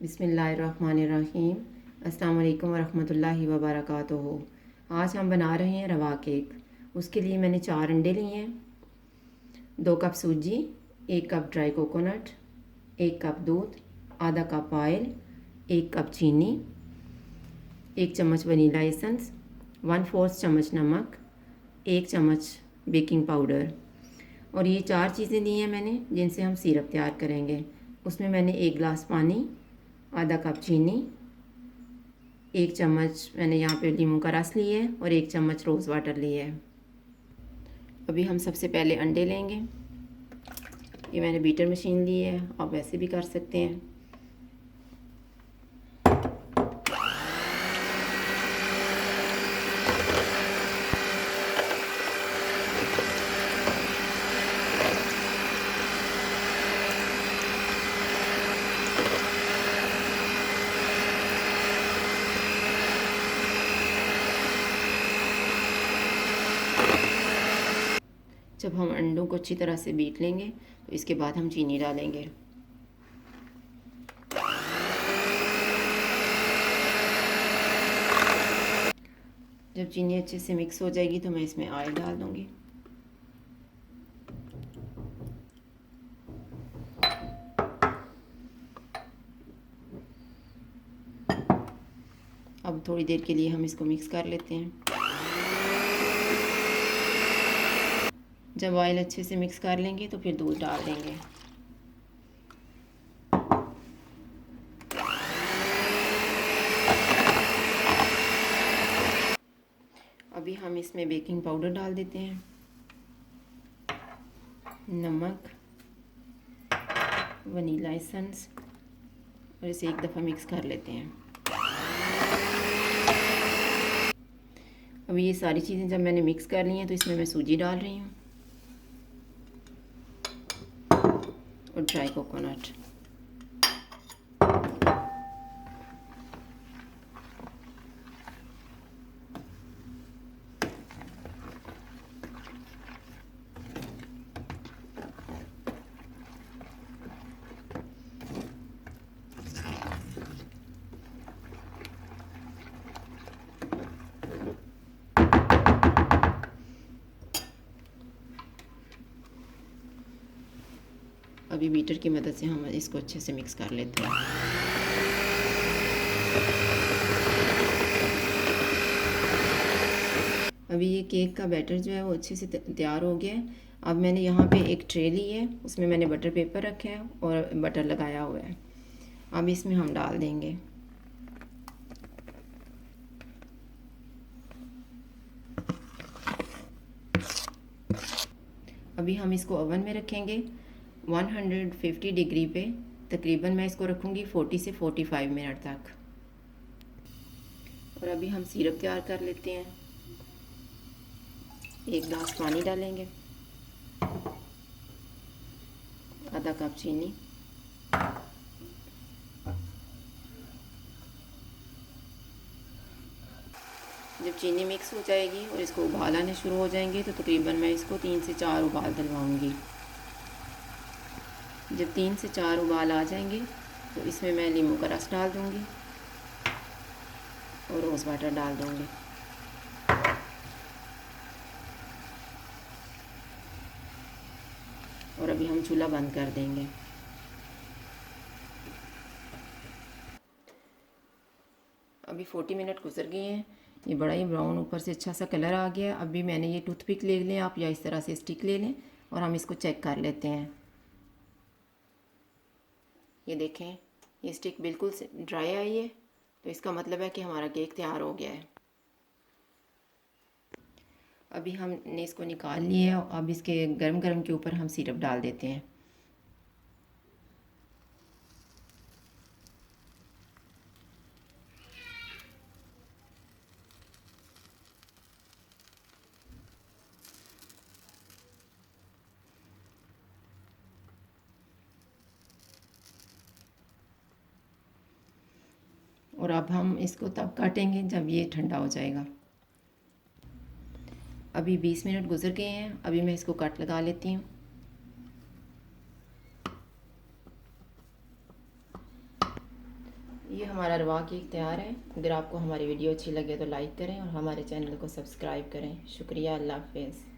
बिस्मिल्लाहिर्रहमानिर्रहीम। अस्सलाम वालेकुम वरहमतुल्लाहि वबरकातुहू। आज हम बना रहे हैं रवा केक। उसके लिए मैंने 4 अंडे लिए हैं, 2 कप सूजी, 1 कप ड्राई कोकोनट, 1 कप दूध, आधा कप ऑयल, 1 कप चीनी, 1 चम्मच वनीला एसेंस, 1/4 चम्मच नमक, 1 चम्मच बेकिंग पाउडर। और ये 4 चीज़ें ली हैं मैंने जिनसे हम सिरप तैयार करेंगे। उसमें मैंने 1 गिलास पानी, आधा कप चीनी, 1 चम्मच मैंने यहाँ पे नींबू का रस लिया है और 1 चम्मच रोज़ वाटर लिया है। अभी हम सबसे पहले अंडे लेंगे। ये मैंने बीटर मशीन ली है, आप वैसे भी कर सकते हैं। जब हम अंडों को अच्छी तरह से बीट लेंगे तो इसके बाद हम चीनी डालेंगे। जब चीनी अच्छे से मिक्स हो जाएगी तो मैं इसमें ऑयल डाल दूँगी। अब थोड़ी देर के लिए हम इसको मिक्स कर लेते हैं। जब ऑयल अच्छे से मिक्स कर लेंगे तो फिर दूध डाल देंगे। अभी हम इसमें बेकिंग पाउडर डाल देते हैं, नमक, वनीला एसेंस और इसे एक दफ़ा मिक्स कर लेते हैं। अभी ये सारी चीज़ें जब मैंने मिक्स कर ली हैं तो इसमें मैं सूजी डाल रही हूँ और ड्राई कोकोनट। अभी बीटर की मदद से हम इसको अच्छे से मिक्स कर लेते हैं। अभी ये केक का बैटर जो है वो अच्छे से तैयार हो गया है। अब मैंने यहाँ पे एक ट्रे ली है, उसमें मैंने बटर पेपर रखा है और बटर लगाया हुआ है। अब इसमें हम डाल देंगे। अभी हम इसको ओवन में रखेंगे 150 डिग्री पे। तकरीबन मैं इसको रखूँगी 40 से 45 मिनट तक। और अभी हम सिरप तैयार कर लेते हैं। 1 गिलास पानी डालेंगे, आधा कप चीनी, जब चीनी मिक्स हो जाएगी और इसको उबाल आने शुरू हो जाएंगे तो तकरीबन मैं इसको 3 से 4 उबाल दिलवाऊंगी। जब 3 से 4 उबाल आ जाएंगे तो इसमें मैं नींबू का रस डाल दूंगी और रोज़ वाटर डाल दूंगी। और अभी हम चूल्हा बंद कर देंगे। अभी 40 मिनट गुजर गए हैं। ये बड़ा ही ब्राउन ऊपर से अच्छा सा कलर आ गया। अभी मैंने ये टूथपिक ले लें आप, या इस तरह से स्टिक ले लें और हम इसको चेक कर लेते हैं। ये देखें, ये स्टिक बिल्कुल ड्राई आई है, तो इसका मतलब है कि हमारा केक तैयार हो गया है। अभी हमने इसको निकाल लिया है। अब इसके गरम गरम के ऊपर हम सिरप डाल देते हैं। और अब हम इसको तब काटेंगे जब ये ठंडा हो जाएगा। अभी 20 मिनट गुजर गए हैं। अभी मैं इसको कट लगा लेती हूँ। ये हमारा रवा केक तैयार है। अगर आपको हमारी वीडियो अच्छी लगे तो लाइक करें और हमारे चैनल को सब्सक्राइब करें। शुक्रिया, अल्लाह हाफ़िज़।